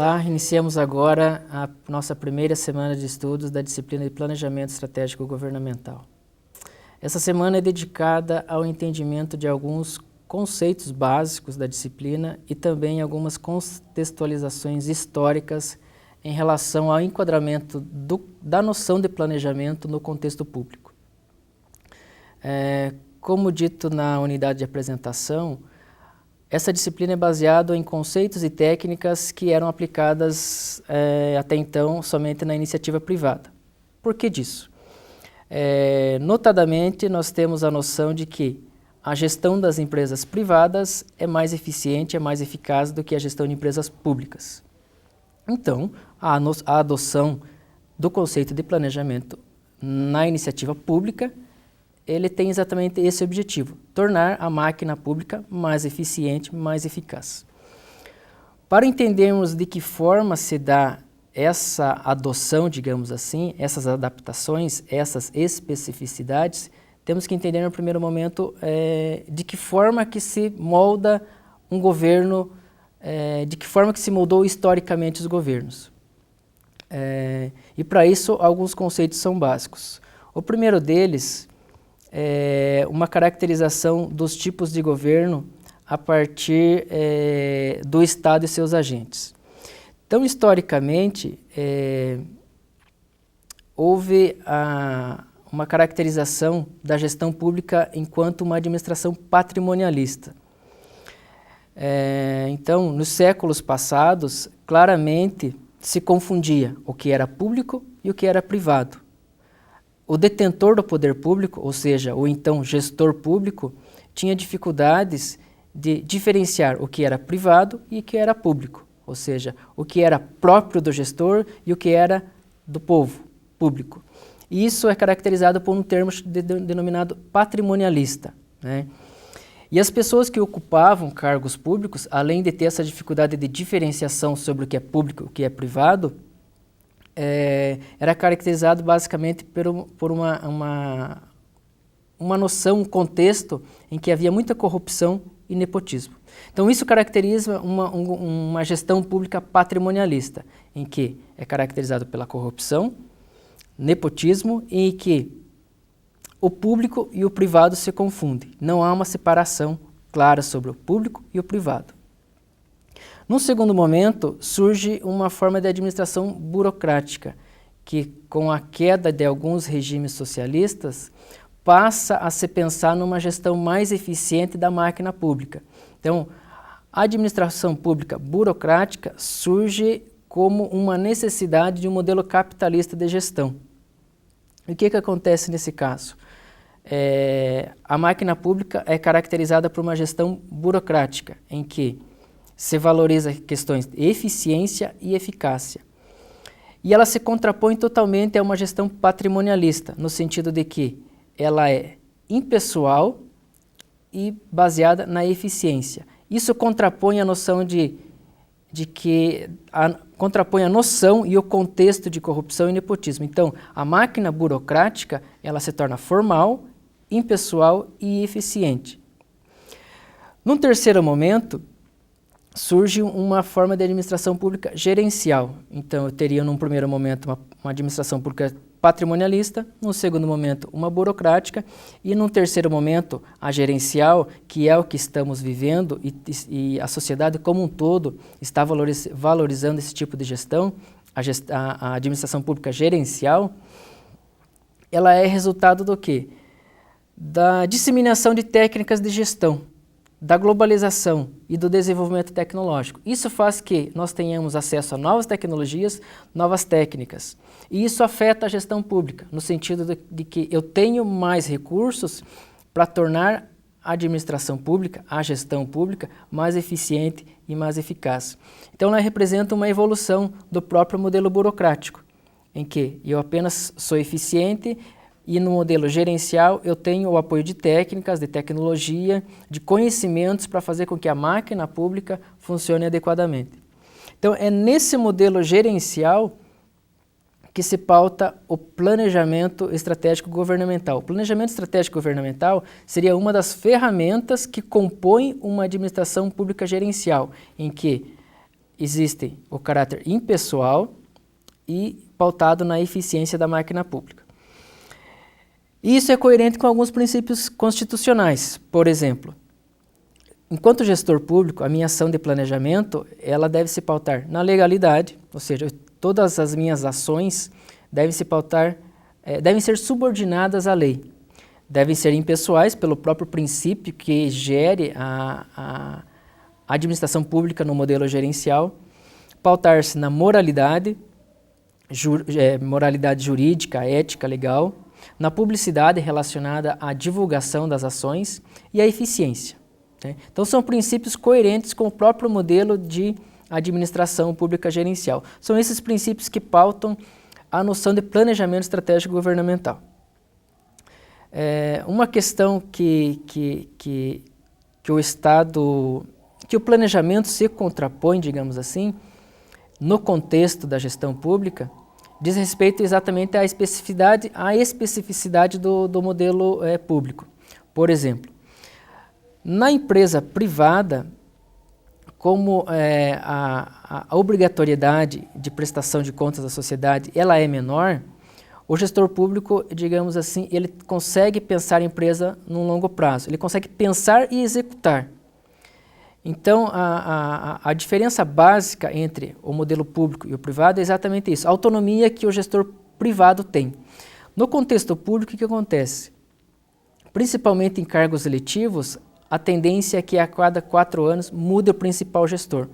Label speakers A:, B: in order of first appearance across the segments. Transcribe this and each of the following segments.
A: Olá, iniciamos agora a nossa primeira semana de estudos da disciplina de Planejamento Estratégico Governamental. Essa semana é dedicada ao entendimento de alguns conceitos básicos da disciplina e também algumas contextualizações históricas em relação ao enquadramento da noção de planejamento no contexto público. Como dito na unidade de apresentação, essa disciplina é baseada em conceitos e técnicas que eram aplicadas até então somente na iniciativa privada. Por que disso? Notadamente, nós temos a noção de que a gestão das empresas privadas é mais eficiente, é mais eficaz do que a gestão de empresas públicas. Então, a adoção do conceito de planejamento na iniciativa pública, ele tem exatamente esse objetivo, tornar a máquina pública mais eficiente, mais eficaz. Para entendermos de que forma se dá essa adoção, digamos assim, essas adaptações, essas especificidades, temos que entender no primeiro momento de que forma que se molda um governo, de que forma que se moldou historicamente os governos. E para isso, alguns conceitos são básicos. O primeiro deles uma caracterização dos tipos de governo a partir do Estado e seus agentes. Então, historicamente, houve uma caracterização da gestão pública enquanto uma administração patrimonialista. Então, nos séculos passados, claramente se confundia o que era público e o que era privado. O detentor do poder público, ou seja, o então gestor público, tinha dificuldades de diferenciar o que era privado e o que era público, ou seja, o que era próprio do gestor e o que era do povo, público. E isso é caracterizado por um termo denominado patrimonialista, né? E as pessoas que ocupavam cargos públicos, além de ter essa dificuldade de diferenciação sobre o que é público e o que é privado, era caracterizado basicamente por uma noção, um contexto em que havia muita corrupção e nepotismo. Então isso caracteriza uma gestão pública patrimonialista, em que é caracterizado pela corrupção, nepotismo e em que o público e o privado se confundem. Não há uma separação clara sobre o público e o privado. Num segundo momento, surge uma forma de administração burocrática, que com a queda de alguns regimes socialistas, passa a se pensar numa gestão mais eficiente da máquina pública. Então, a administração pública burocrática surge como uma necessidade de um modelo capitalista de gestão. E o que acontece nesse caso? A máquina pública é caracterizada por uma gestão burocrática, em que se valoriza questões de eficiência e eficácia. E ela se contrapõe totalmente a uma gestão patrimonialista, no sentido de que ela é impessoal e baseada na eficiência. Isso contrapõe a noção contrapõe a noção e o contexto de corrupção e nepotismo. Então, a máquina burocrática, ela se torna formal, impessoal e eficiente. Num terceiro momento, surge uma forma de administração pública gerencial. Então, eu teria num primeiro momento uma administração pública patrimonialista, num segundo momento uma burocrática e num terceiro momento a gerencial, que é o que estamos vivendo e a sociedade como um todo está valorizando esse tipo de gestão, a administração pública gerencial, ela é resultado do quê? Da disseminação de técnicas de gestão, da globalização e do desenvolvimento tecnológico. Isso faz que nós tenhamos acesso a novas tecnologias, novas técnicas. E isso afeta a gestão pública, no sentido de que eu tenho mais recursos para tornar a administração pública, a gestão pública, mais eficiente e mais eficaz. Então, ela representa uma evolução do próprio modelo burocrático, em que eu apenas sou eficiente e no modelo gerencial eu tenho o apoio de técnicas, de tecnologia, de conhecimentos para fazer com que a máquina pública funcione adequadamente. Então, é nesse modelo gerencial que se pauta o planejamento estratégico governamental. O planejamento estratégico governamental seria uma das ferramentas que compõem uma administração pública gerencial, em que existe o caráter impessoal e pautado na eficiência da máquina pública. E isso é coerente com alguns princípios constitucionais. Por exemplo, enquanto gestor público, a minha ação de planejamento, ela deve se pautar na legalidade, ou seja, todas as minhas ações devem se pautar, devem ser subordinadas à lei. Devem ser impessoais pelo próprio princípio que gere a administração pública no modelo gerencial, pautar-se na moralidade, moralidade jurídica, ética, legal, na publicidade relacionada à divulgação das ações e à eficiência. Né? Então são princípios coerentes com o próprio modelo de administração pública gerencial. São esses princípios que pautam a noção de planejamento estratégico governamental. Uma questão que o Estado, que o planejamento se contrapõe, digamos assim, no contexto da gestão pública, diz respeito exatamente à especificidade do modelo público. Por exemplo, na empresa privada, como a obrigatoriedade de prestação de contas da sociedade ela é menor, o gestor público, digamos assim, ele consegue pensar a empresa num longo prazo, ele consegue pensar e executar. Então, a diferença básica entre o modelo público e o privado é exatamente isso, a autonomia que o gestor privado tem. No contexto público, o que acontece? Principalmente em cargos eletivos, a tendência é que a cada 4 anos mude o principal gestor,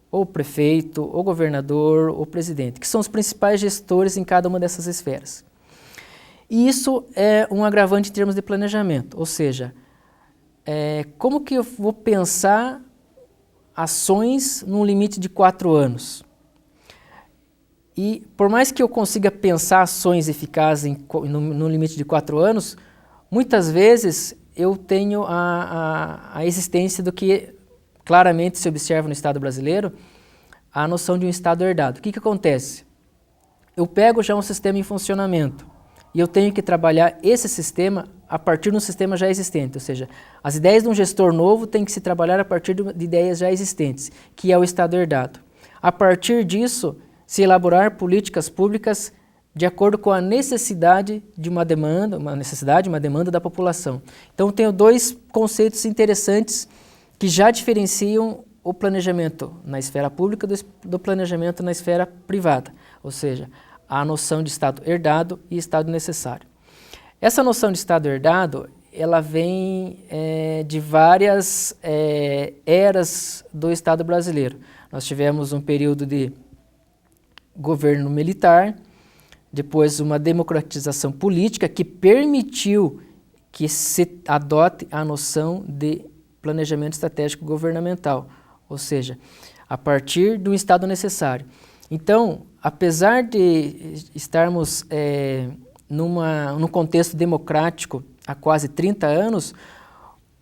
A: ou o prefeito, o governador, o presidente, que são os principais gestores em cada uma dessas esferas. E isso é um agravante em termos de planejamento, ou seja, como que eu vou pensar ações num limite de 4 anos? E por mais que eu consiga pensar ações eficazes no limite de 4 anos, muitas vezes eu tenho a existência do que claramente se observa no Estado brasileiro, a noção de um Estado herdado. O que acontece? Eu pego já um sistema em funcionamento e eu tenho que trabalhar esse sistema a partir de um sistema já existente, ou seja, as ideias de um gestor novo têm que se trabalhar a partir de ideias já existentes, que é o Estado herdado. A partir disso, se elaborar políticas públicas de acordo com a necessidade de uma demanda, uma demanda da população. Então, tenho 2 conceitos interessantes que já diferenciam o planejamento na esfera pública do planejamento na esfera privada, ou seja, a noção de Estado herdado e Estado necessário. Essa noção de Estado herdado, ela vem de várias eras do Estado brasileiro. Nós tivemos um período de governo militar, depois uma democratização política que permitiu que se adote a noção de planejamento estratégico governamental, ou seja, a partir do Estado necessário. Então, apesar de estarmos num contexto democrático há quase 30 anos,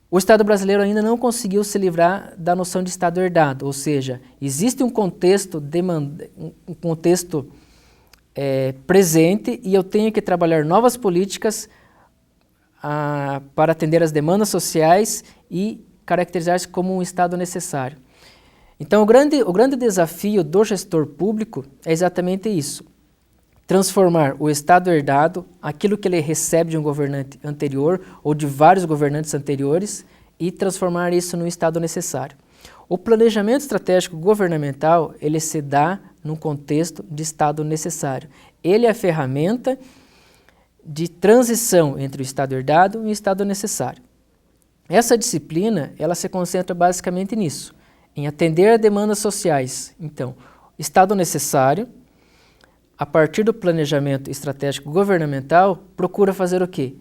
A: o Estado brasileiro ainda não conseguiu se livrar da noção de Estado herdado, ou seja, existe um contexto, presente e eu tenho que trabalhar novas políticas para atender às demandas sociais e caracterizar-se como um Estado necessário. Então, o grande desafio do gestor público é exatamente isso, transformar o Estado herdado, aquilo que ele recebe de um governante anterior ou de vários governantes anteriores, e transformar isso num Estado necessário. O planejamento estratégico governamental, ele se dá num contexto de Estado necessário. Ele é a ferramenta de transição entre o Estado herdado e o Estado necessário. Essa disciplina, ela se concentra basicamente nisso, em atender a demandas sociais. Então, Estado necessário, a partir do planejamento estratégico governamental, procura fazer o quê?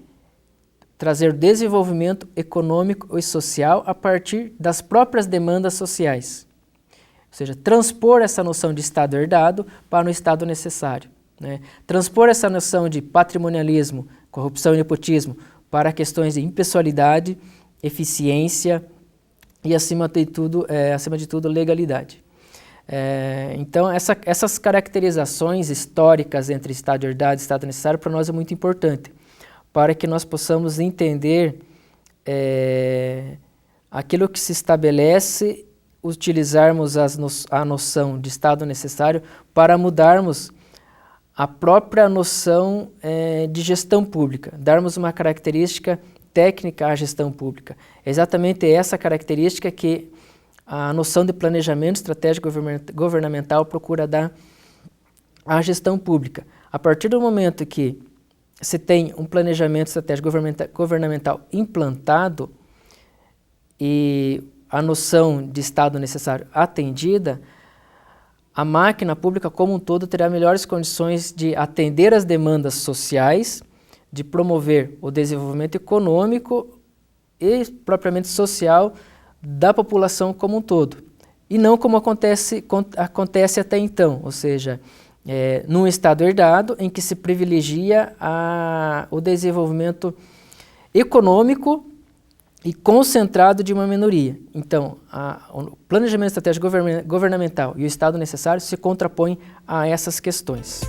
A: Trazer desenvolvimento econômico e social a partir das próprias demandas sociais. Ou seja, transpor essa noção de Estado herdado para o Estado necessário. Né? Transpor essa noção de patrimonialismo, corrupção e nepotismo para questões de impessoalidade, eficiência e, acima de tudo, legalidade. Então, essas caracterizações históricas entre Estado herdado e Estado necessário para nós é muito importante, para que nós possamos entender aquilo que se estabelece utilizarmos a noção de Estado necessário para mudarmos a própria noção de gestão pública, darmos uma característica técnica à gestão pública. É exatamente essa característica que a noção de planejamento estratégico governamental procura dar à gestão pública. A partir do momento que se tem um planejamento estratégico governamental implantado e a noção de Estado necessário atendida, a máquina pública como um todo terá melhores condições de atender às demandas sociais, de promover o desenvolvimento econômico e propriamente social da população como um todo. E não como acontece até então, ou seja, num Estado herdado em que se privilegia o desenvolvimento econômico e concentrado de uma minoria. Então, o planejamento estratégico governamental e o Estado necessário se contrapõem a essas questões.